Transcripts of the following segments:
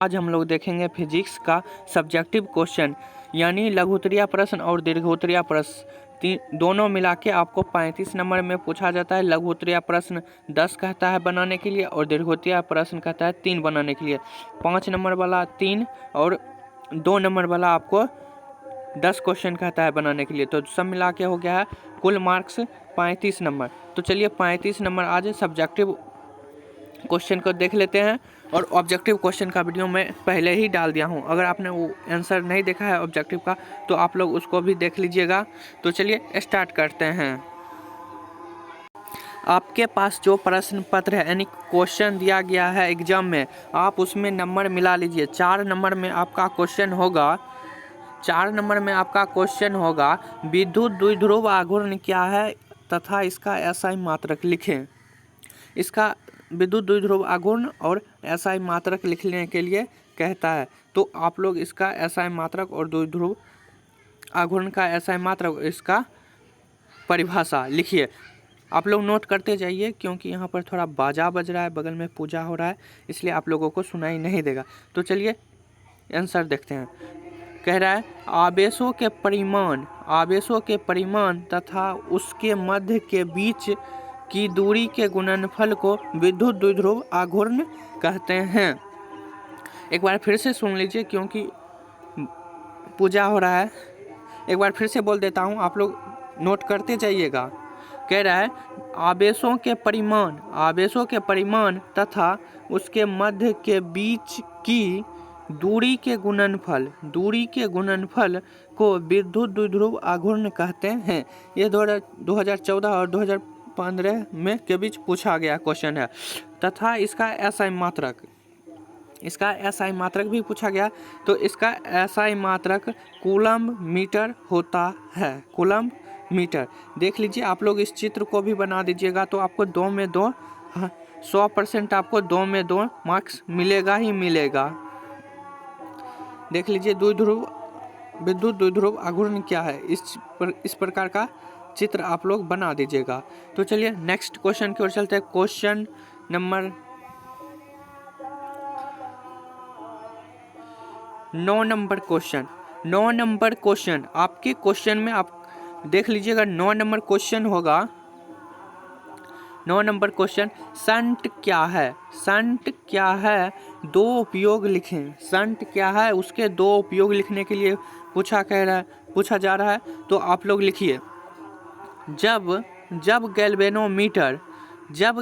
आज हम लोग देखेंगे फिजिक्स का सब्जेक्टिव क्वेश्चन यानी लघुत्तरीय प्रश्न और दीर्घोत्तरीय प्रश्न दोनों मिला के आपको 35 नंबर में पूछा जाता है। लघुत्तरीय प्रश्न 10 कहता है बनाने के लिए और दीर्घोत्तरीय प्रश्न कहता है 3 बनाने के लिए। 5 नंबर वाला 3 और 2 नंबर वाला आपको 10 क्वेश्चन कहता है बनाने के लिए। तो सब मिला के हो गया है कुल मार्क्स 35 नंबर। तो चलिए 35 नंबर आज सब्जेक्टिव क्वेश्चन को देख लेते हैं। और ऑब्जेक्टिव क्वेश्चन का वीडियो मैं पहले ही डाल दिया हूं, अगर आपने वो आंसर नहीं देखा है ऑब्जेक्टिव का तो आप लोग उसको भी देख लीजिएगा। तो चलिए स्टार्ट करते हैं। आपके पास जो प्रश्न पत्र है यानी क्वेश्चन दिया गया है एग्जाम में, आप उसमें नंबर मिला लीजिए। 4 नंबर में आपका क्वेश्चन होगा 4 नंबर में आपका क्वेश्चन होगा विद्युत द्विध्रुव आघूर्ण क्या है तथा इसका एसआई मात्रक लिखें। इसका विद्युत द्विध्रुव आघूर्ण और एसआई मात्रक लिखने के लिए कहता है। तो आप लोग इसका एसआई मात्रक और द्विध्रुव आघूर्ण का एसआई मात्रक इसका परिभाषा लिखिए। आप लोग नोट करते जाइए क्योंकि यहाँ पर थोड़ा बाजा बज रहा है, बगल में पूजा हो रहा है, इसलिए आप लोगों को सुनाई नहीं देगा। तो चलिए आंसर देखते हैं। कह रहा है आवेशों के परिमाण तथा उसके मध्य के बीच की दूरी के गुणनफल को विद्युत द्विध्रुव आघूर्ण कहते हैं। एक बार फिर से सुन लीजिए क्योंकि पूजा हो रहा है। एक बार फिर से बोल देता हूँ, आप लोग नोट करते जाइएगा। कह रहा है आवेशों के परिमाण तथा उसके मध्य के बीच की दूरी के गुणनफल को विद्युत द्विध्रुव आघूर्ण कहते हैं। ये 2014 और 2015 में के बीच पूछा गया क्वेश्चन है। तथा इसका एसआई मात्रक भी पूछा गया। तो इसका एसआई मात्रक कूलम मीटर होता है। कूलम मीटर देख लीजिए। आप लोग इस चित्र को भी बना दीजिएगा तो आपको 2 में 2 100% आपको 2 में 2 मार्क्स मिलेगा ही मिलेगा। देख लीजिए विद्युत द्विध्रुव आघूर्ण क्या है, इस प्रकार का चित्र आप लोग बना दीजिएगा। तो चलिए नेक्स्ट क्वेश्चन की ओर चलते हैं। क्वेश्चन नंबर 9 नंबर क्वेश्चन आपके क्वेश्चन में आप देख लीजिएगा। 9 नंबर क्वेश्चन होगा। 9 नंबर क्वेश्चन शंट क्या है 2 उपयोग लिखें। शंट क्या है उसके 2 उपयोग लिखने के लिए पूछा जा रहा है। तो आप लोग लिखिए जब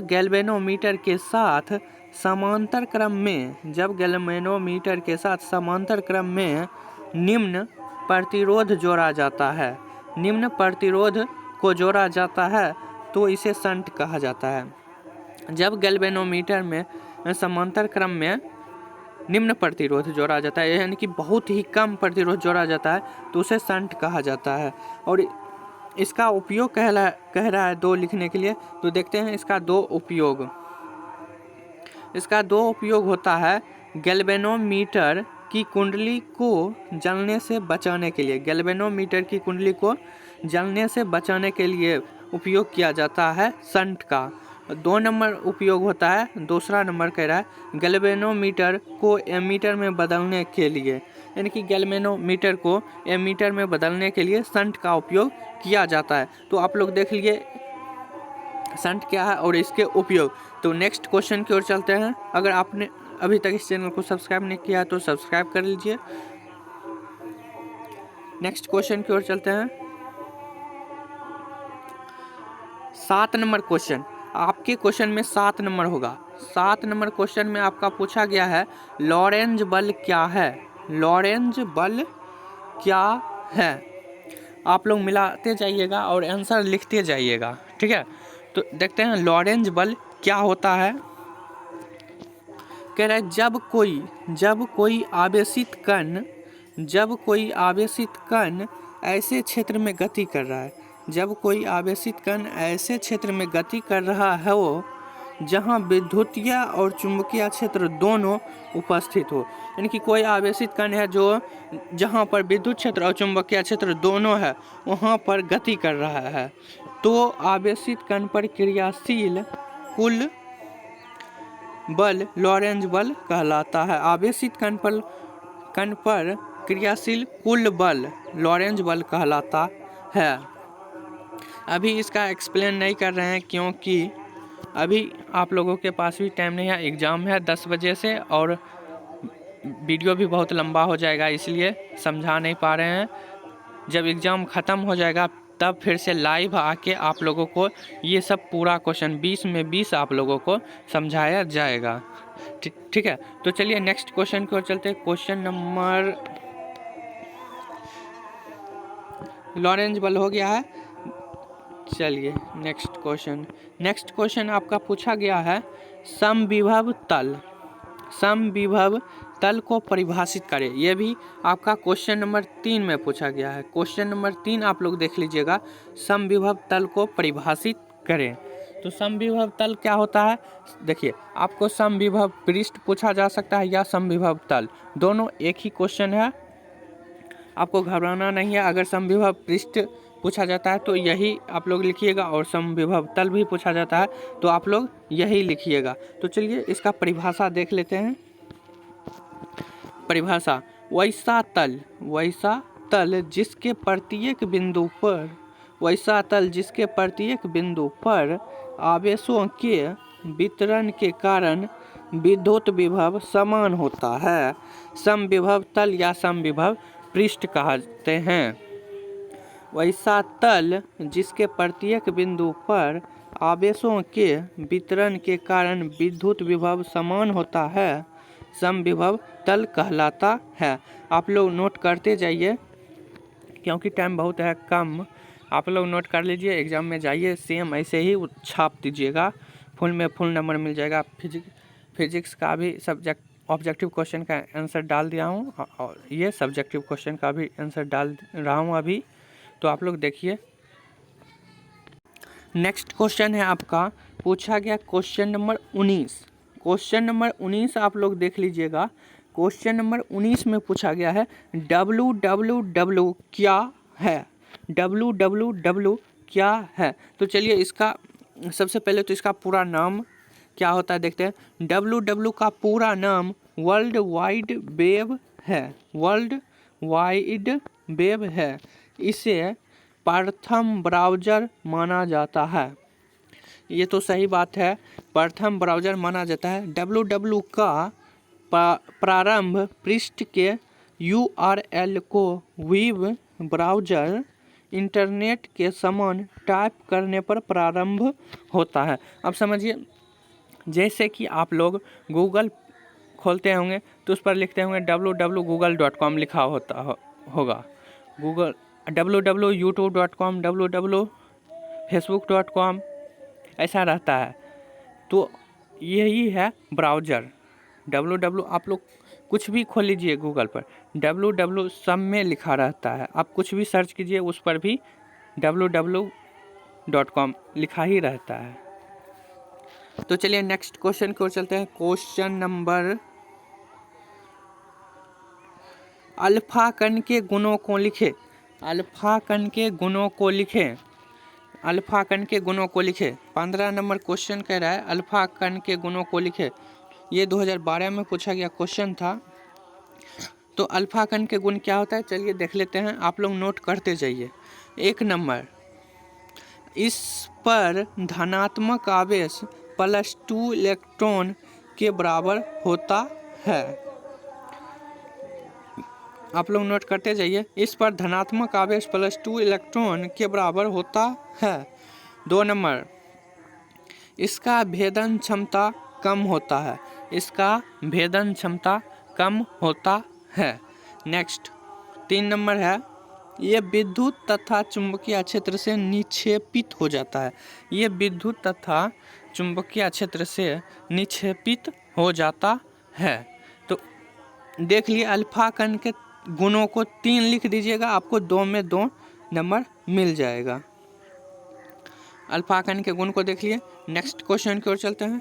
गैल्वेनोमीटर के साथ समांतर क्रम में निम्न प्रतिरोध को जोड़ा जाता है तो इसे शंट कहा जाता है। जब गैल्वेनोमीटर में समांतर क्रम में निम्न प्रतिरोध जोड़ा जाता है यानी कि बहुत ही कम प्रतिरोध जोड़ा जाता है तो उसे शंट कहा जाता है। और इसका उपयोग कह रहा है 2 लिखने के लिए। तो देखते हैं इसका 2 उपयोग होता है गैल्वेनोमीटर की कुंडली को जलने से बचाने के लिए। गैल्वेनोमीटर की कुंडली को जलने से बचाने के लिए उपयोग किया जाता है शंट का। 2 नंबर उपयोग होता है, दूसरा नंबर कह रहा है गैल्वेनोमीटर को एमीटर में बदलने के लिए, यानी कि गैल्वेनोमीटर को एमीटर में बदलने के लिए शंट का उपयोग किया जाता है। तो आप लोग देख लिए शंट क्या है और इसके उपयोग। तो नेक्स्ट क्वेश्चन की ओर चलते हैं। अगर आपने अभी तक इस चैनल को सब्सक्राइब नहीं किया तो सब्सक्राइब कर लीजिए। नेक्स्ट क्वेश्चन की ओर चलते हैं। 7 नंबर क्वेश्चन आपके क्वेश्चन में 7 नंबर होगा। 7 नंबर क्वेश्चन में आपका पूछा गया है लॉरेंज बल क्या है। आप लोग मिलाते जाइएगा और आंसर लिखते जाइएगा, ठीक है। तो देखते हैं लॉरेंज बल क्या होता है। कह रहा है जब कोई आवेशित कण ऐसे क्षेत्र में गति कर रहा है, जहां विद्युतीय और चुंबकीय क्षेत्र दोनों उपस्थित हो। यानी कि कोई आवेशित कण है जहां पर विद्युत क्षेत्र और चुंबकीय क्षेत्र दोनों है, वहां पर गति कर रहा है। तो आवेशित कण पर क्रियाशील कुल बल लॉरेंज बल कहलाता है। आवेशित कण पर क्रियाशील कुल बल लॉरेंज बल कहलाता है। अभी इसका एक्सप्लेन नहीं कर रहे हैं क्योंकि अभी आप लोगों के पास भी टाइम नहीं है, एग्ज़ाम है 10 बजे से और वीडियो भी बहुत लंबा हो जाएगा, इसलिए समझा नहीं पा रहे हैं। जब एग्ज़ाम ख़त्म हो जाएगा तब फिर से लाइव आके आप लोगों को ये सब पूरा क्वेश्चन 20 में 20 आप लोगों को समझाया जाएगा। ठीक है, तो चलिए नेक्स्ट क्वेश्चन की ओर चलते हैं। क्वेश्चन नंबर, लॉरेंज बल हो गया है। चलिए नेक्स्ट क्वेश्चन आपका पूछा गया है समविभव तल को परिभाषित करें। यह भी आपका क्वेश्चन नंबर 3 में पूछा गया है। क्वेश्चन नंबर 3 आप लोग देख लीजिएगा, समविभव तल को परिभाषित करें। तो समविभव तल क्या होता है, देखिए आपको समविभव पृष्ठ पूछा जा सकता है या समविभव तल, दोनों एक ही क्वेश्चन है, आपको घबराना नहीं है। अगर समविभव पृष्ठ पूछा जाता है तो यही आप लोग लिखिएगा और समविभव तल भी पूछा जाता है तो आप लोग यही लिखिएगा। तो चलिए इसका परिभाषा देख लेते हैं। परिभाषा, वैसा तल जिसके प्रत्येक बिंदु पर आवेशों के वितरण के कारण विद्युत विभव समान होता है, समविभव तल या समविभव पृष्ठ कहते हैं। वैसा तल जिसके प्रत्येक बिंदु पर आवेशों के वितरण के कारण विद्युत विभव समान होता है, समविभव तल कहलाता है। आप लोग नोट करते जाइए क्योंकि टाइम बहुत है कम, आप लोग नोट कर लीजिए, एग्जाम में जाइए सेम ऐसे ही छाप दीजिएगा, फुल में फुल नंबर मिल जाएगा। फिजिक्स का भी सब्जेक्ट ऑब्जेक्टिव क्वेश्चन का आंसर डाल दिया हूँ और ये सब्जेक्टिव क्वेश्चन का भी आंसर डाल रहा हूँ अभी, तो आप लोग देखिए। नेक्स्ट क्वेश्चन है आपका पूछा गया क्वेश्चन नंबर 19 आप लोग देख लीजिएगा। क्वेश्चन नंबर 19 में पूछा गया है www क्या है, www क्या है। तो चलिए इसका सबसे पहले तो इसका पूरा नाम क्या होता है देखते हैं। www का पूरा नाम वर्ल्ड वाइड वेब है, इसे प्रथम ब्राउज़र माना जाता है। ये तो सही बात है, प्रथम ब्राउज़र माना जाता है। www का प्रारंभ पृष्ठ के URL को वेब ब्राउज़र इंटरनेट के समान टाइप करने पर प्रारंभ होता है। अब समझिए, जैसे कि आप लोग गूगल खोलते होंगे तो उस पर लिखते होंगे www.google.com लिखा होगा, गूगल www.youtube.com, www.facebook.com ऐसा रहता है। तो यही है ब्राउज़र। www आप लोग कुछ भी खोल लीजिए गूगल पर, www सब में लिखा रहता है, आप कुछ भी सर्च कीजिए उस पर भी www.com लिखा ही रहता है। तो चलिए नेक्स्ट क्वेश्चन की ओर चलते हैं। क्वेश्चन नंबर, अल्फा कण के गुणों को लिखें। अल्फा कण के गुणों को लिखें। 15 नंबर क्वेश्चन कह रहा है अल्फा कण के गुणों को लिखें। ये 2012 में पूछा गया क्वेश्चन था। तो अल्फा कण के गुण क्या होता है चलिए देख लेते हैं, आप लोग नोट करते जाइए। 1 नंबर, इस पर धनात्मक आवेश +2 इलेक्ट्रॉन के बराबर होता है। आप लोग नोट करते जाइए, इस पर धनात्मक आवेश +2 इलेक्ट्रॉन के बराबर होता है। 2 नंबर, इसका भेदन क्षमता कम होता है। नेक्स्ट 3 नंबर है, ये विद्युत तथा चुंबकीय क्षेत्र से निक्षेपित हो जाता है। तो देख लिए अल्फा कण के गुणों को 3 लिख दीजिएगा, आपको 2 में 2 नंबर मिल जाएगा। अल्फा कण के गुण को देख लिए। नेक्स्ट क्वेश्चन की ओर चलते हैं।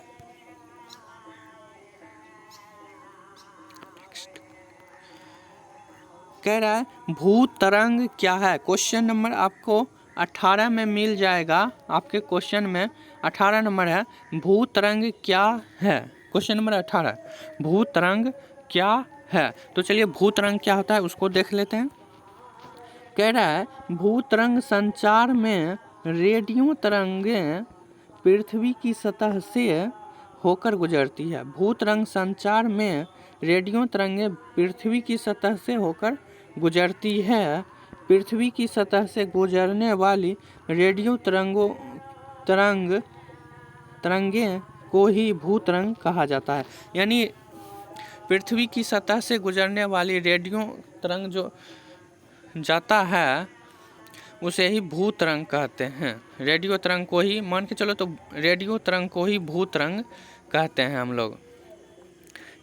कह रहा है भूतरंग क्या है। क्वेश्चन नंबर आपको 18 में मिल जाएगा, आपके क्वेश्चन में 18 नंबर है, भूतरंग क्या है। क्वेश्चन नंबर 18, भूतरंग क्या है? तो चलिए भूतरंग क्या होता है उसको देख लेते हैं। कह रहा है भूतरंग संचार में रेडियो तरंगें पृथ्वी की सतह से होकर गुजरती है। भूतरंग संचार में रेडियो तरंगें पृथ्वी की सतह से होकर गुजरती है। पृथ्वी की सतह से गुजरने वाली रेडियो तरंगें को ही भूतरंग कहा जाता है। यानी पृथ्वी की सतह से गुजरने वाली रेडियो तरंग जो जाता है उसे ही भूतरंग कहते हैं। रेडियो तरंग को ही मान के चलो तो रेडियो तरंग को ही भूतरंग कहते हैं हम लोग।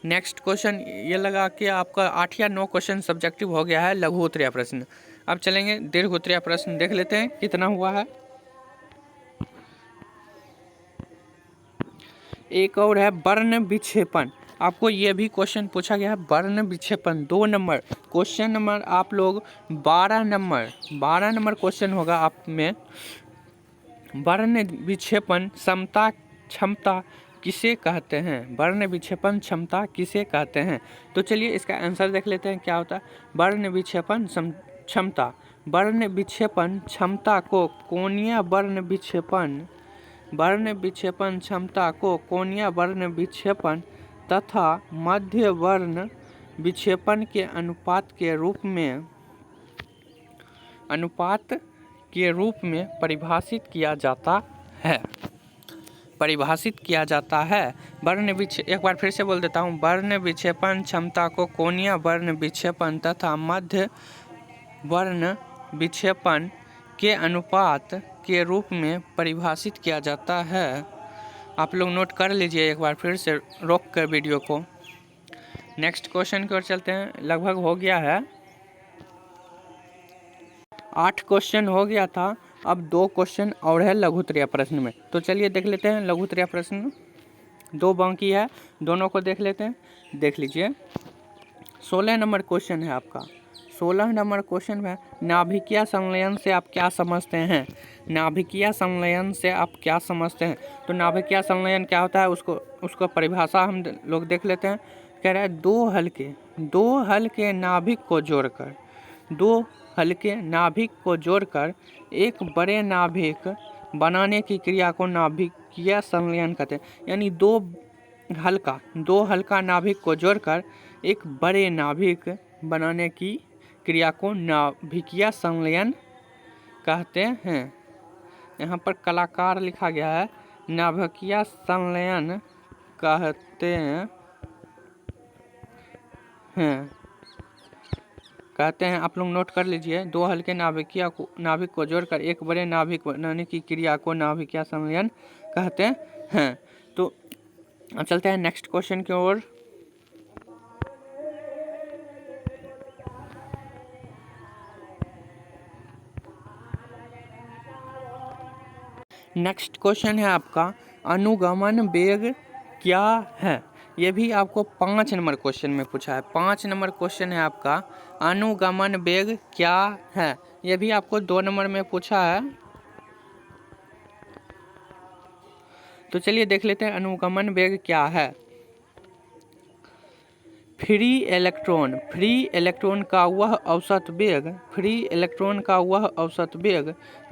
नेक्स्ट क्वेश्चन ये लगा कि आपका 8 या 9 क्वेश्चन सब्जेक्टिव हो गया है लघु उत्तरीय प्रश्न। अब चलेंगे दीर्घ उत्तरीय प्रश्न, देख लेते हैं कितना हुआ है। एक और है वर्ण विक्षेपण। आपको ये भी क्वेश्चन पूछा गया है वर्ण विक्षेपण 2 नंबर। क्वेश्चन नंबर आप लोग 12 नंबर क्वेश्चन होगा आप में। वर्ण विक्षेपण समता क्षमता किसे कहते हैं? वर्ण विक्षेपण क्षमता किसे कहते हैं? तो चलिए इसका आंसर देख लेते हैं क्या होता है। वर्ण विक्षेपण क्षमता, वर्ण विक्षेपण क्षमता को कोणीय वर्ण विक्षेपण क्षमता को कोणीय वर्ण विक्षेपण तथा मध्य वर्ण विक्षेपण के अनुपात के रूप में परिभाषित किया जाता है। एक बार फिर से बोल देता हूँ। वर्ण विक्षेपण क्षमता को कोणीय वर्ण विक्षेपण तथा मध्य वर्ण विक्षेपण के अनुपात के रूप में परिभाषित किया जाता है। आप लोग नोट कर लीजिए एक बार फिर से रोक कर वीडियो को। नेक्स्ट क्वेश्चन की ओर चलते हैं। लगभग हो गया है 8 क्वेश्चन हो गया था। अब 2 क्वेश्चन और है लघु उत्तरीय प्रश्न में। तो चलिए देख लेते हैं लघु उत्तरीय प्रश्न 2 बाकी है, दोनों को देख लेते हैं। देख लीजिए 16 नंबर क्वेश्चन है आपका। 16 नंबर क्वेश्चन में नाभिकीय संलयन से आप क्या समझते हैं? नाभिकीय संलयन से आप क्या समझते हैं? तो नाभिकीय संलयन क्या होता है उसको परिभाषा हम लोग देख लेते हैं। कह रहा है दो हल्के नाभिक को जोड़कर एक बड़े नाभिक बनाने की क्रिया को नाभिकीय संलयन कहते हैं। यानी दो हल्का नाभिक को जोड़कर एक बड़े नाभिक बनाने की क्रिया को नाभिकीय संलयन कहते हैं। यहाँ पर कलाकार लिखा गया है, नाभिकीय संलयन कहते हैं। आप लोग नोट कर लीजिए। दो हल्के नाभिक को जोड़कर एक बड़े नाभिक बनाने की क्रिया को नाभिकीय संलयन कहते हैं। तो चलते हैं नेक्स्ट क्वेश्चन की ओर। नेक्स्ट क्वेश्चन है आपका अनुगमन वेग क्या है? ये भी आपको 5 नंबर क्वेश्चन में पूछा है। 5 नंबर क्वेश्चन है आपका अनुगमन वेग क्या है? ये भी आपको 2 नंबर में पूछा है। तो चलिए देख लेते हैं अनुगमन वेग क्या है। फ्री इलेक्ट्रॉन का वह औसत वेग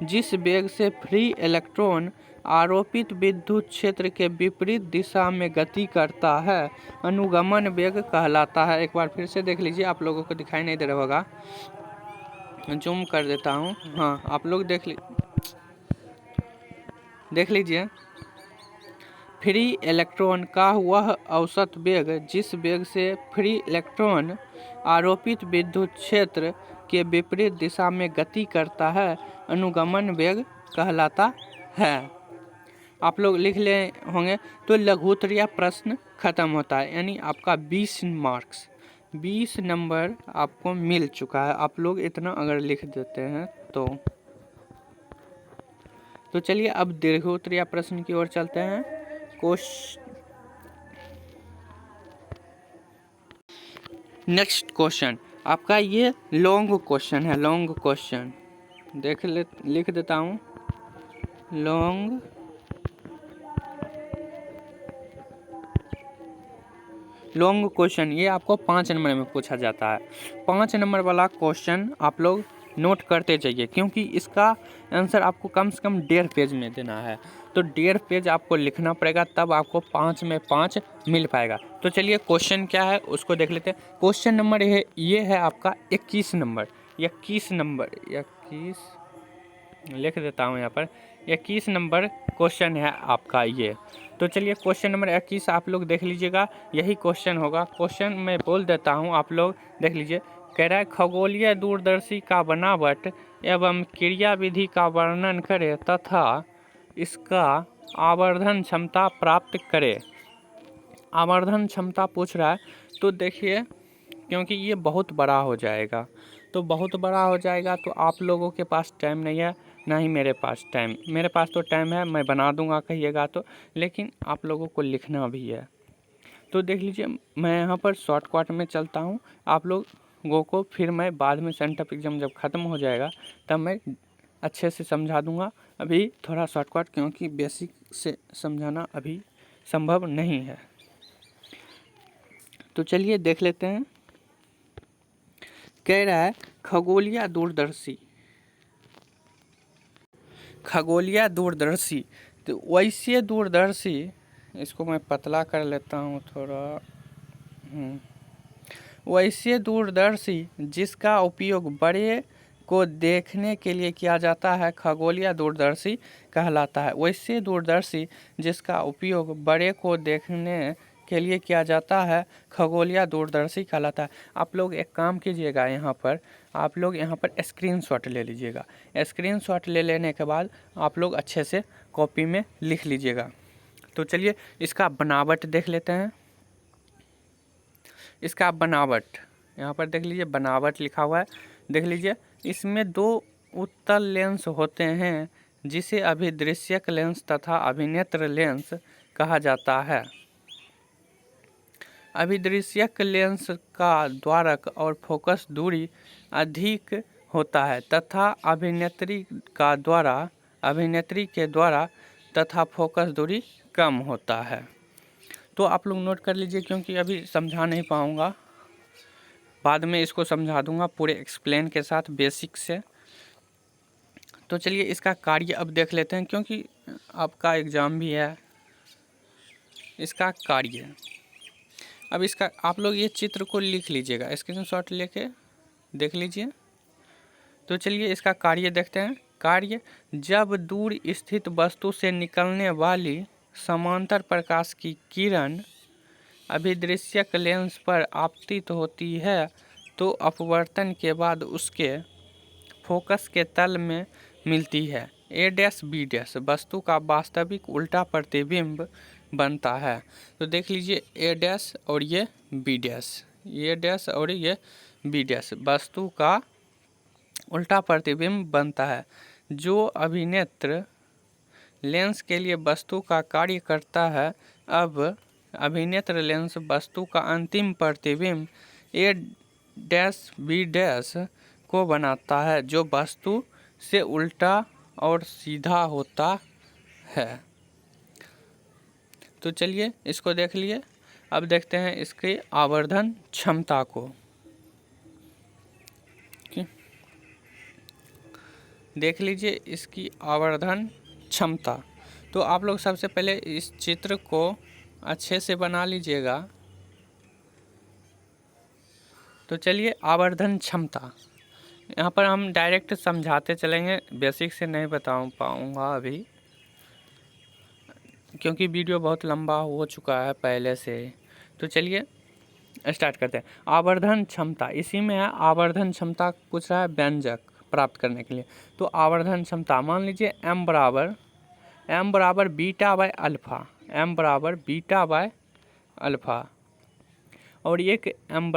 जिस वेग से फ्री इलेक्ट्रॉन आरोपित विद्युत क्षेत्र के विपरीत दिशा में गति करता है अनुगमन वेग कहलाता है। एक बार फिर से देख लीजिए, आप लोगों को दिखाई नहीं दे रहा होगा, जूम कर देता हूँ। हाँ, आप लोग देख लीजिए। फ्री इलेक्ट्रॉन का वह औसत वेग जिस वेग से फ्री इलेक्ट्रॉन आरोपित विद्युत क्षेत्र के विपरीत दिशा में गति करता है अनुगमन वेग कहलाता है। आप लोग लिख ले होंगे। तो लघु उत्तरीय प्रश्न खत्म होता है, यानी आपका 20 नंबर आपको मिल चुका है। आप लोग इतना अगर लिख देते हैं तो चलिए अब दीर्घ उत्तरीय प्रश्न की ओर चलते हैं। नेक्स्ट क्वेश्चन आपका ये लॉन्ग क्वेश्चन लिख देता हूँ। लॉन्ग लॉन्ग क्वेश्चन, ये आपको 5 नंबर में पूछा जाता है। 5 नंबर वाला क्वेश्चन आप लोग नोट करते जाइए, क्योंकि इसका आंसर आपको कम से कम 1.5 पेज में देना है। तो 1.5 पेज आपको लिखना पड़ेगा, तब आपको 5 में 5 मिल पाएगा। तो चलिए क्वेश्चन क्या है उसको देख लेते हैं। क्वेश्चन नंबर ये है आपका 21 नंबर। 21 लिख देता हूँ यहाँ पर। 21 नंबर क्वेश्चन है आपका ये। तो चलिए क्वेश्चन नंबर 21 आप लोग देख लीजिएगा, यही क्वेश्चन होगा। क्वेश्चन मैं बोल देता हूँ, आप लोग देख लीजिए। कह रहा है खगोलीय दूरदर्शी का बनावट एवं क्रिया विधि का वर्णन करे तथा इसका आवर्धन क्षमता प्राप्त करे। आवर्धन क्षमता पूछ रहा है, तो देखिए क्योंकि ये बहुत बड़ा हो जाएगा, तो बहुत बड़ा हो जाएगा तो आप लोगों के पास टाइम नहीं है, ना ही मेरे पास टाइम। मेरे पास तो टाइम है, मैं बना दूंगा कहिएगा तो, लेकिन आप लोगों को लिखना भी है। तो देख लीजिए मैं यहाँ पर शॉर्टकट में चलता हूँ, आप लोगों को फिर मैं बाद में सेंटअप एग्जाम जब ख़त्म हो जाएगा तब मैं अच्छे से समझा दूंगा। अभी थोड़ा शॉर्टकट, क्योंकि बेसिक से समझाना अभी संभव नहीं है। तो चलिए देख लेते हैं। कह रहा है खगोलीय दूरदर्शी, खगोलीय दूरदर्शी। तो वैसे दूरदर्शी, इसको मैं पतला कर लेता हूँ थोड़ा। वैसे दूरदर्शी जिसका उपयोग बड़े को देखने के लिए किया जाता है खगोलीय दूरदर्शी कहलाता है। वैसे दूरदर्शी जिसका उपयोग बड़े को देखने के लिए किया जाता है खगोलीय दूरदर्शी कहलाता है। आप लोग एक काम कीजिएगा, यहाँ पर आप लोग यहाँ पर स्क्रीनशॉट ले लीजिएगा। स्क्रीनशॉट ले लेने के बाद आप लोग अच्छे से कॉपी में लिख लीजिएगा। तो चलिए इसका बनावट देख लेते हैं। इसका बनावट यहाँ पर देख लीजिए, बनावट लिखा हुआ है, देख लीजिए। इसमें 2 उत्तल लेंस होते हैं जिसे अभिदृश्यक लेंस तथा अभिनेत्र लेंस कहा जाता है। अभिदृश्यक लेंस का द्वारक और फोकस दूरी अधिक होता है तथा अभिनेत्री के द्वारा तथा फोकस दूरी कम होता है। तो आप लोग नोट कर लीजिए, क्योंकि अभी समझा नहीं पाऊँगा, बाद में इसको समझा दूंगा पूरे एक्सप्लेन के साथ बेसिक से। तो चलिए इसका कार्य अब देख लेते हैं, क्योंकि आपका एग्ज़ाम भी है। इसका कार्य अब इसका आप लोग ये चित्र को लिख लीजिएगा, स्क्रीनशॉट लेके देख लीजिए। तो चलिए इसका कार्य देखते हैं। कार्य, जब दूर स्थित वस्तु से निकलने वाली समांतर प्रकाश की किरण अभिदृश्यक लेंस पर आपतित होती है तो अपवर्तन के बाद उसके फोकस के तल में मिलती है। A' B' वस्तु का वास्तविक उल्टा प्रतिबिंब बनता है। तो देख लीजिए A' और ये B' और ये B' वस्तु का उल्टा प्रतिबिंब बनता है। जो अभिनेत्र लेंस के लिए वस्तु का कार्य करता है, अब अभिनेत्र लेंस वस्तु का अंतिम प्रतिबिंब A', B' को बनाता है जो वस्तु से उल्टा और सीधा होता है। तो चलिए इसको देख लिए। अब देखते हैं इसकी आवर्धन क्षमता को। देख लीजिए इसकी आवर्धन क्षमता। तो आप लोग सबसे पहले इस चित्र को अच्छे से बना लीजिएगा। तो चलिए आवर्धन क्षमता, यहाँ पर हम डायरेक्ट समझाते चलेंगे, बेसिक से नहीं बता पाऊँगा अभी, क्योंकि वीडियो बहुत लंबा हो चुका है पहले से। तो चलिए स्टार्ट करते हैं। आवर्धन क्षमता, इसी में है आवर्धन क्षमता पूछ रहा है व्यंजक प्राप्त करने के लिए। तो आवर्धन क्षमता मान लीजिए m बराबर बीटा बाय अल्फ़ा, m बराबर बीटा बाय अल्फ़ा, और एक m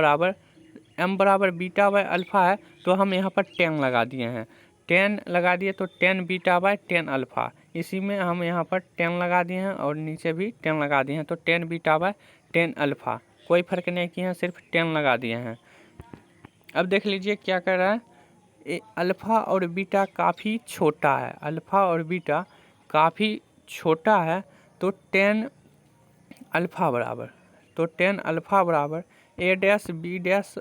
बराबर बीटा बाय अल्फ़ा है, तो हम यहाँ पर 10 लगा दिए हैं। 10 लगा दिए तो 10 बीटा बाय 10 अल्फ़ा, इसी में हम यहाँ पर 10 लगा दिए हैं और नीचे भी 10 लगा दिए हैं। तो 10 बीटा बाय 10 अल्फ़ा, कोई फ़र्क नहीं किए हैं, सिर्फ 10 लगा दिए हैं। अब देख लीजिए क्या कर रहा है, अल्फ़ा और बीटा काफ़ी छोटा है, अल्फ़ा और बीटा काफ़ी छोटा है, तो 10 अल्फ़ा बराबर तो टेन अल्फ़ा बराबर A dash B dash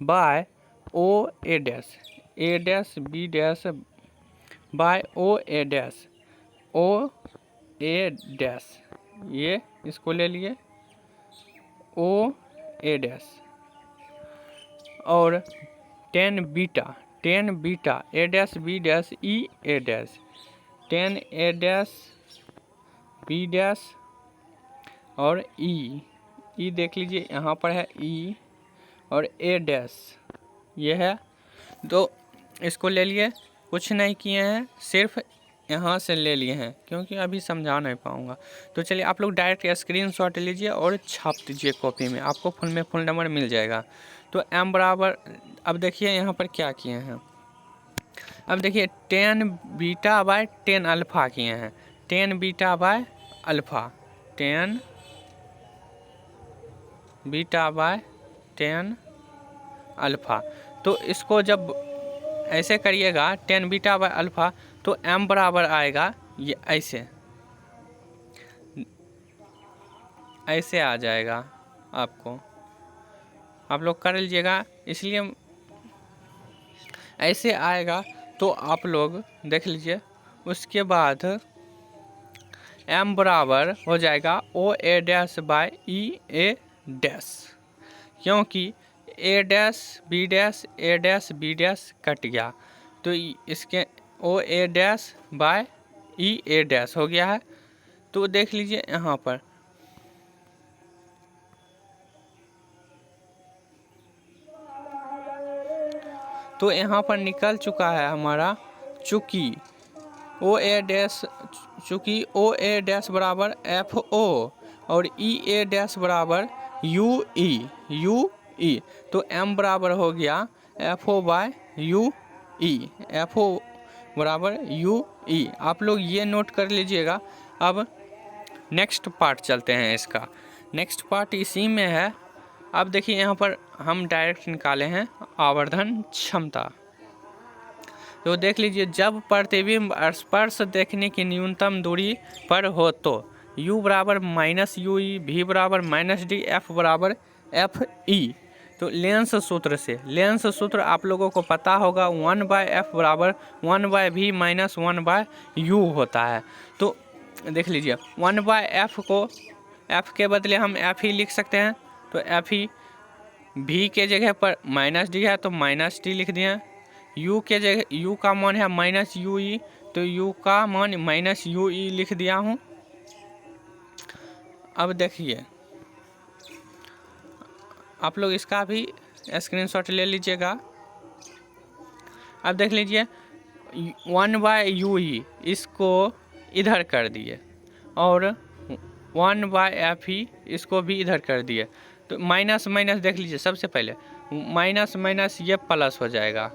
by O A dash, A dash B dash by O A dash, O A dash, ये इसको ले लिए ओ ए डैश, और ten beta A dash B dash E A dash, ten A dash B dash और E देख लीजिए यहाँ पर है ई, और ए डैश ये है। तो इसको ले लिए, कुछ नहीं किए हैं, सिर्फ यहाँ से ले लिए हैं क्योंकि अभी समझा नहीं पाऊँगा। तो चलिए आप लोग डायरेक्ट स्क्रीनशॉट लीजिए और छाप दीजिए कॉपी में, आपको फुल नंबर मिल जाएगा। तो m बराबर, अब देखिए यहाँ पर क्या किए हैं, अब देखिए tan beta by tan alpha किए हैं, tan beta by alpha, tan beta by tan alpha. तो इसको जब ऐसे करिएगा टेन बीटा बाय अल्फ़ा, तो m बराबर आएगा ये ऐसे आ जाएगा आपको, आप लोग कर लीजिएगा। इसलिए ऐसे आएगा तो आप लोग देख लीजिए। उसके बाद m बराबर हो जाएगा O A dash by E A dash, क्योंकि A dash B dash cut गया, तो इसके O A dash by E A dash हो गया है। तो देख लीजिए यहाँ पर तो यहाँ पर निकल चुका है हमारा, चूँकि ओ ए डैश बराबर एफ ओ और ई ए डैश बराबर यू ई, तो m बराबर हो गया F O by U E, F O बराबर यू ई। आप लोग ये नोट कर लीजिएगा। अब नेक्स्ट पार्ट चलते हैं इसका, नेक्स्ट पार्ट इसी में है। अब देखिए यहाँ पर हम डायरेक्ट निकाले हैं आवर्धन क्षमता। तो देख लीजिए, जब प्रतिबिंब स्पर्श देखने की न्यूनतम दूरी पर हो तो u बराबर माइनस यू ई, v बराबर माइनस डी, f बराबर एफ ई। तो लेंस सूत्र आप लोगों को पता होगा, 1/f बराबर 1/v माइनस 1/u होता है। तो देख लीजिए 1/f को f के बदले हम f ही लिख सकते हैं, तो f ही, v के जगह पर माइनस डी है तो माइनस डी लिख दिए, u के जगह u का मान है माइनस यू ई, तो u का मान माइनस यू ई लिख दिया हूँ। अब देखिए आप लोग इसका भी स्क्रीनशॉट ले लीजिएगा। अब देख लीजिए 1/यू ई इसको इधर कर दिए और 1/f इसको भी इधर कर दिए, तो माइनस माइनस देख लीजिए, सबसे पहले माइनस माइनस ये प्लस हो जाएगा,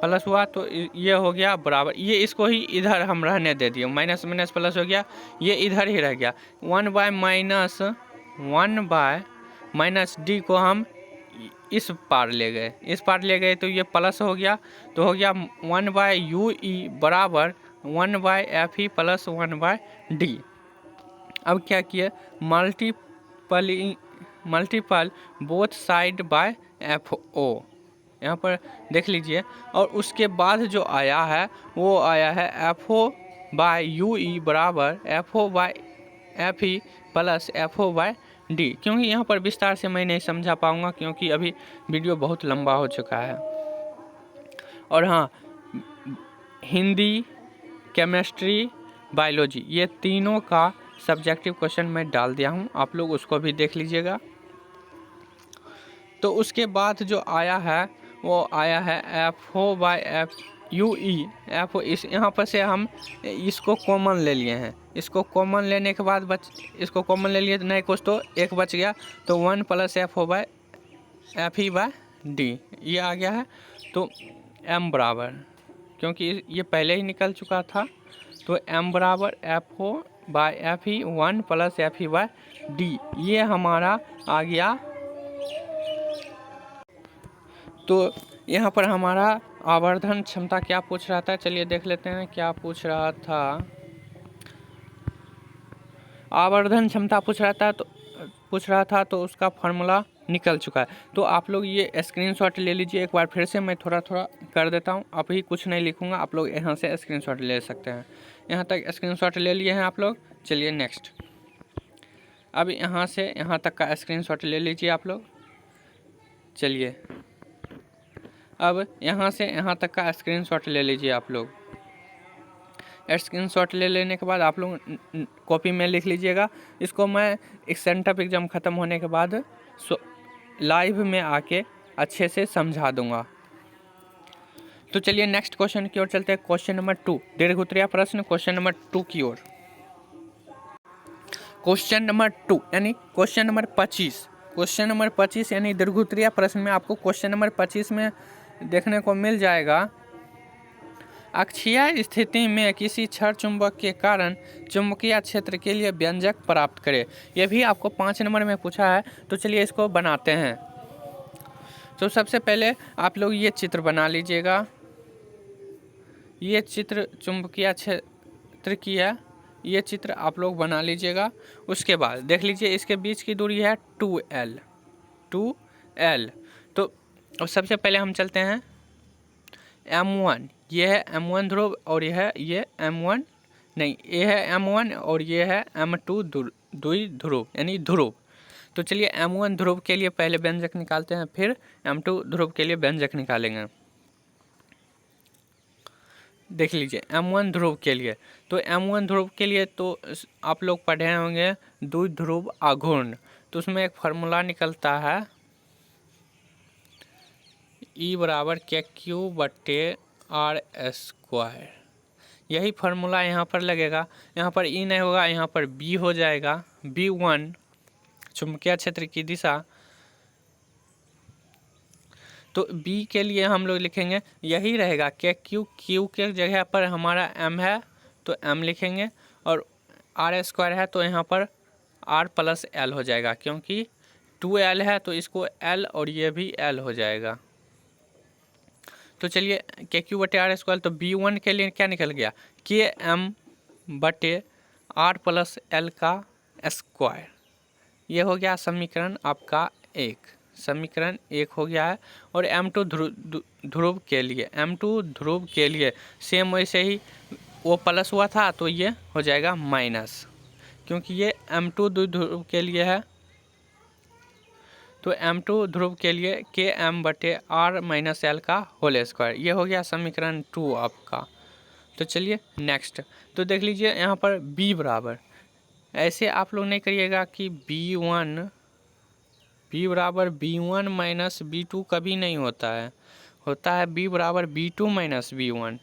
प्लस हुआ तो ये हो गया बराबर, ये इसको ही इधर हम रहने दे दिए, माइनस माइनस प्लस हो गया, ये इधर ही रह गया। 1/-1/-डी को हम इस पार ले गए तो ये प्लस हो गया, तो हो गया 1/यू ई बराबर 1/f ई प्लस 1/डी। अब क्या किए, multiple both side by F O, यहाँ पर देख लीजिए। और उसके बाद जो आया है वो आया है F O by U E बराबर F O by F E plus F O by D. क्योंकि यहाँ पर विस्तार से मैं नहीं समझा पाऊँगा क्योंकि अभी वीडियो बहुत लंबा हो चुका है। और हाँ, हिंदी, केमिस्ट्री, बायोलॉजी ये तीनों का सब्जेक्टिव क्वेश्चन मैं डाल दिया हूँ, आप लोग उसको भी देख लीजिएगा। तो उसके बाद जो आया है वो आया है F O by F U E, F O, इस यहाँ पर से हम इसको कॉमन ले लिए हैं, इसको कॉमन लेने के बाद इसको कॉमन ले लिए तो नहीं कुछ, तो एक बच गया, तो 1 plus F O by F E by D ये आ गया है। तो m बराबर, क्योंकि ये पहले ही निकल चुका था, तो m बराबर F O by F E 1 plus F E by D ये हमारा आ गया। तो यहाँ पर हमारा आवर्धन क्षमता क्या पूछ रहा था, चलिए देख लेते हैं क्या पूछ रहा था। आवर्धन क्षमता पूछ रहा था, तो पूछ रहा था तो उसका फार्मूला निकल चुका है। तो आप लोग ये स्क्रीनशॉट ले लीजिए। एक बार फिर से मैं थोड़ा थोड़ा कर देता हूँ, अभी कुछ नहीं लिखूँगा, आप लोग यहाँ से स्क्रीनशॉट ले सकते हैं। यहाँ तक स्क्रीनशॉट ले लिए हैं आप लोग। चलिए नेक्स्ट, अब यहाँ से यहाँ तक का स्क्रीनशॉट ले लीजिए आप लोग। चलिए अब यहाँ से यहाँ तक का स्क्रीनशॉट ले लीजिए आप लोग। स्क्रीनशॉट ले लेने के बाद आप लोग कॉपी में लिख लीजिएगा। इसको मैं एक सेंटअप एग्ज़ाम ख़त्म होने के बाद लाइव में आके अच्छे से समझा दूंगा। तो चलिए नेक्स्ट क्वेश्चन की ओर चलते हैं। क्वेश्चन नंबर 2, दीर्घोत्तरीय प्रश्न क्वेश्चन नंबर 2 की ओर। क्वेश्चन नंबर 2 यानी क्वेश्चन नंबर 25, क्वेश्चन नंबर 25 यानी दीर्घोत्तरीय प्रश्न में आपको क्वेश्चन नंबर 25 में देखने को मिल जाएगा, अक्षीय स्थिति में किसी क्षण चुंबक के कारण चुंबकीय क्षेत्र के लिए व्यंजक प्राप्त करें। यह भी आपको 5 नंबर में पूछा है। तो चलिए इसको बनाते हैं। तो सबसे पहले आप लोग ये चित्र बना लीजिएगा। ये चित्र चुंबकीय क्षेत्र की है, ये चित्र आप लोग बना लीजिएगा। उसके बाद देख लीजिए इसके बीच की दूरी है 2L। तो सबसे पहले हम चलते हैं M1, ये है M1 ध्रुव और यह है ये M1 नहीं, ये है M1 और ये है M2 द्विध्रुव यानी ध्रुव। तो चलिए M1 ध्रुव के लिए पहले व्यंजक निकालते हैं, फिर M2 ध्रुव के लिए व्यंजक निकालेंगे। देख लीजिए M1 ध्रुव के लिए, तो M1 ध्रुव के लिए तो आप लोग पढ़े होंगे द्विध्रुव आघूर्ण। तो उसमें एक फार्मूला निकलता है E बराबर KQ/R²। यही फार्मूला यहाँ पर लगेगा। यहाँ पर E नहीं होगा, यहाँ पर B हो जाएगा। B1 चुंबकीय क्षेत्र की दिशा। तो B के लिए हम लोग लिखेंगे यही रहेगा KQ, Q के जगह पर हमारा M है तो M लिखेंगे, और R² है तो यहाँ पर R+L हो जाएगा, क्योंकि 2L है तो इसको L और ये भी L हो जाएगा। तो चलिए KQ/R², तो B1 के लिए क्या निकल गया KM/R+L का स्क्वायर। ये हो गया समीकरण आपका 1, समीकरण 1 हो गया है। और M2 ध्रुव के लिए, M2 ध्रुव के लिए सेम वैसे ही वो प्लस हुआ था तो ये हो जाएगा माइनस, क्योंकि ये M2 ध्रुव के लिए है। तो M2 ध्रुव के लिए KM/R-L का होल स्क्वायर। ये हो गया समीकरण 2 आपका। तो चलिए नेक्स्ट, तो देख लीजिए यहाँ पर B बराबर, ऐसे आप लोग नहीं करिएगा कि B बराबर B1 माइनस B2 कभी नहीं होता है, होता है B बराबर B2 माइनस B1।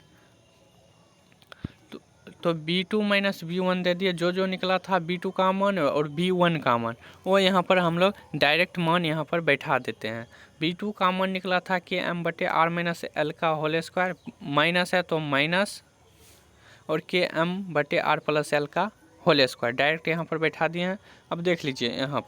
तो B2 माइनस B1 दे दिए, जो निकला था B2 का मान और B1 का मान, वो यहाँ पर हम लोग डायरेक्ट मान यहाँ पर बैठा देते हैं। B2 का मान निकला था KM/R-L का होल स्क्वायर, माइनस है तो माइनस, और KM/R+L का होल स्क्वायर डायरेक्ट यहाँ पर बैठा दिए हैं। अब देख लीजिए यहाँ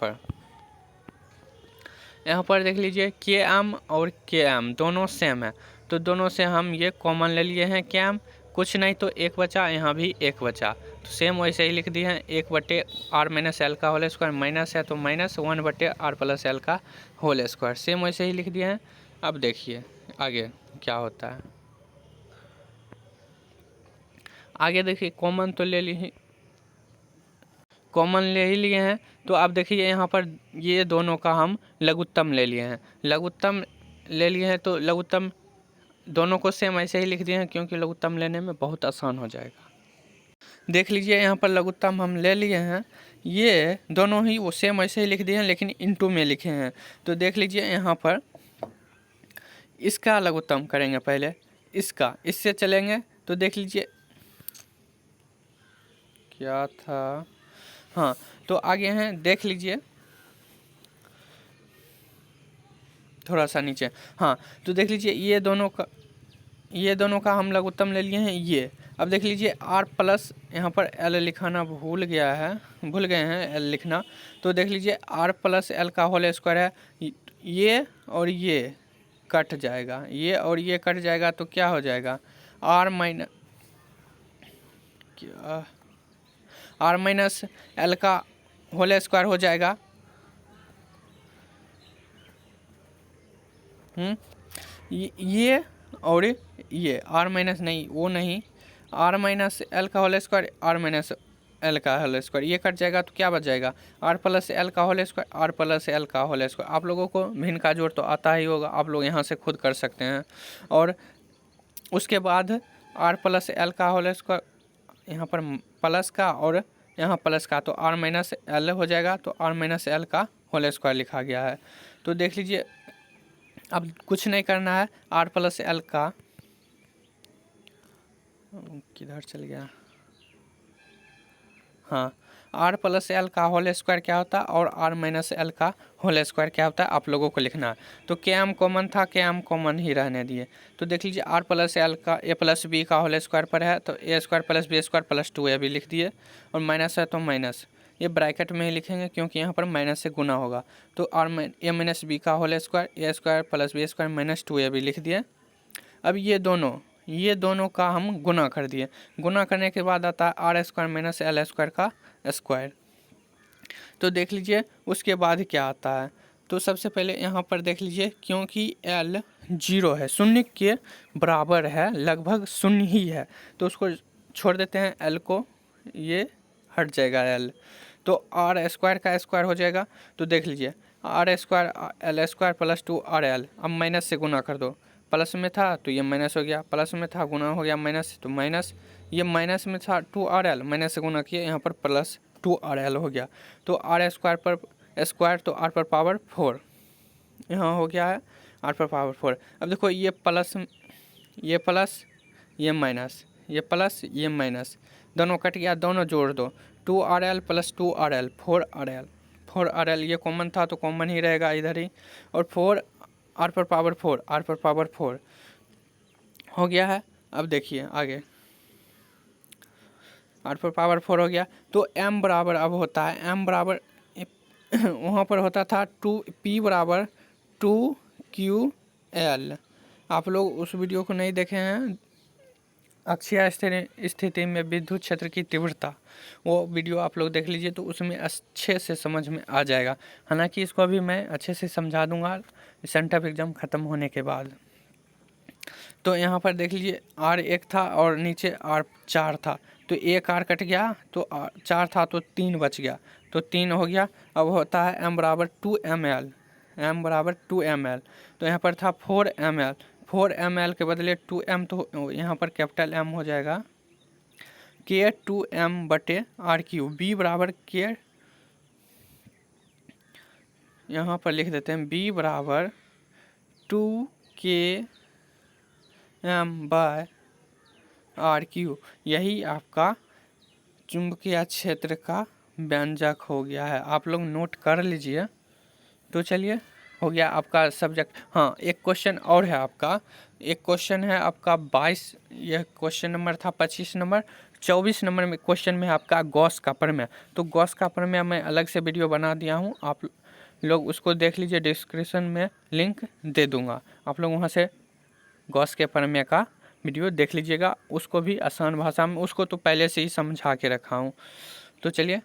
पर देख लीजिए KM और KM दोनों सेम है, तो दोनों से हम ये कॉमन ले लिए हैं KM, कुछ नहीं तो 1 बचा, यहाँ भी 1 बचा, तो सेम वैसे ही लिख दिए हैं 1/R-L का होल स्क्वायर, माइनस है तो माइनस 1/R+L का होल स्क्वायर, सेम वैसे ही लिख दिए हैं। अब देखिए आगे क्या होता है। आगे देखिए कॉमन तो ले लिए, कॉमन ले ही लिए हैं। तो आप देखिए यहाँ पर ये दोनों का हम लघुत्तम ले लिए हैं, लघुत्तम ले लिए हैं, तो लघुत्तम दोनों को सेम ऐसे ही लिख दिए हैं, क्योंकि लघुत्तम लेने में बहुत आसान हो जाएगा। देख लीजिए यहाँ पर लघुत्तम हम ले लिए हैं, ये दोनों ही वो सेम ऐसे ही लिख दिए हैं, लेकिन इनटू में लिखे हैं। तो देख लीजिए यहाँ पर इसका लघुत्तम करेंगे पहले, इसका, इससे चलेंगे। तो देख लीजिए क्या था, हाँ, तो आगे हैं, देख लीजिए थोड़ा सा नीचे, हाँ, तो देख लीजिए ये दोनों का हम लघुत्तम ले लिए हैं ये। अब देख लीजिए R+ यहाँ पर L लिखाना भूल गए हैं L लिखना। तो देख लीजिए R+L का होल स्क्वायर है, ये और ये कट जाएगा, ये और ये कट जाएगा, तो क्या हो जाएगा R- L का होल स्क्वायर हो जाएगा, ये और ये आर माइनस नहीं, वो नहीं, आर माइनस एल का whole square, R minus L का होल स्क्वायर, ये कट जाएगा तो क्या बच जाएगा, आर प्लस एल का whole square, R plus L का होल स्क्वायर। आप लोगों को भिन्न का जोड़ तो आता ही होगा, आप लोग यहाँ से खुद कर सकते हैं। और उसके बाद आर प्लस एल का होल स्क्वायर, यहाँ पर प्लस का और यहाँ प्लस का, तो आर माइनस एल हो जाएगा, तो आर माइनस एल का होल स्क्वायर लिखा गया है। तो देख लीजिए, अब कुछ नहीं करना है, आर प्लस एल का, किधर चल गया, हाँ, आर प्लस एल का होल स्क्वायर क्या होता है और आर माइनस एल का होल स्क्वायर क्या होता है, आप लोगों को लिखना है। तो के एम कॉमन था, के एम कॉमन ही रहने दिए। तो देख लीजिए, आर प्लस एल का ए प्लस बी का होल स्क्वायर पर है, तो A square plus B square plus 2ab लिख दिए, और माइनस है तो माइनस, ये ब्रैकेट में ही लिखेंगे क्योंकि यहाँ पर माइनस से गुना होगा। तो आर ए माइनस बी का whole square, A square plus B square minus 2ab लिख दिए। अब ये दोनों का हम गुना कर दिए। गुना करने के बाद आता है R square minus L square का स्क्वायर। तो देख लीजिए उसके बाद क्या आता है। तो सबसे पहले यहाँ पर देख लीजिए, क्योंकि एल 0 है, शून्य के बराबर है, लगभग शून्य ही है, तो उसको छोड़ देते हैं, एल को, ये हट जाएगा एल, तो आर स्क्वायर का स्क्वायर हो जाएगा। तो देख लीजिए, R square L square plus 2RL, अब माइनस से गुना कर दो, प्लस में था तो ये माइनस हो गया, प्लस में था गुना हो गया माइनस, तो माइनस, ये माइनस में था 2RL, माइनस से गुना किया, यहाँ पर प्लस 2RL हो गया। तो आर स्क्वायर पर स्क्वायर, तो आर पर पावर 4 यहाँ हो गया है, आर पर पावर 4। अब देखो, ये प्लस, ये माइनस, ये प्लस, ये माइनस, दोनों कट गया, दोनों जोड़ दो, 2RL प्लस 2RL 4RL, ये कॉमन था तो कॉमन ही रहेगा इधर ही, और 4 आर पर पावर 4, आर पर पावर 4 हो गया है। अब देखिए आगे, आर पर पावर 4 हो गया, तो m बराबर अब होता है, m बराबर वहाँ पर होता था 2p बराबर 2ql। आप लोग उस वीडियो को नहीं देखे हैं, अक्षीय स्थिति में विद्युत क्षेत्र की तीव्रता, वो वीडियो आप लोग देख लीजिए, तो उसमें अच्छे से समझ में आ जाएगा। हालांकि इसको अभी मैं अच्छे से समझा दूंगा सेंटर एग्ज़ाम ख़त्म होने के बाद। तो यहाँ पर देख लीजिए, R1 था और नीचे R4 था, तो एक R कट गया, तो 4 था तो 3 बच गया, तो 3 हो गया। अब होता है m बराबर 2ml, m बराबर 2ml, तो यहाँ पर था 4ml, 4ml के बदले 2m, तो यहाँ पर कैपिटल M हो जाएगा, K2m बटे R3, B बराबर K, यहाँ पर लिख देते हैं B बराबर 2km बाय R3। यही आपका चुंबकीय क्षेत्र का व्यंजक हो गया है, आप लोग नोट कर लीजिए। तो चलिए, हो गया आपका सब्जेक्ट। हाँ, एक क्वेश्चन और है आपका, एक क्वेश्चन है आपका 22, यह क्वेश्चन नंबर था 25 नंबर, 24 नंबर में क्वेश्चन में आपका गॉस का प्रमेय। तो गॉस का प्रमेय मैं अलग से वीडियो बना दिया हूँ, आप लोग उसको देख लीजिए, डिस्क्रिप्शन में लिंक दे दूँगा, आप लोग वहाँ से गॉस के प्रमेय का वीडियो देख लीजिएगा, उसको भी आसान भाषा में, उसको तो पहले से ही समझा के रखा हूँ। तो चलिए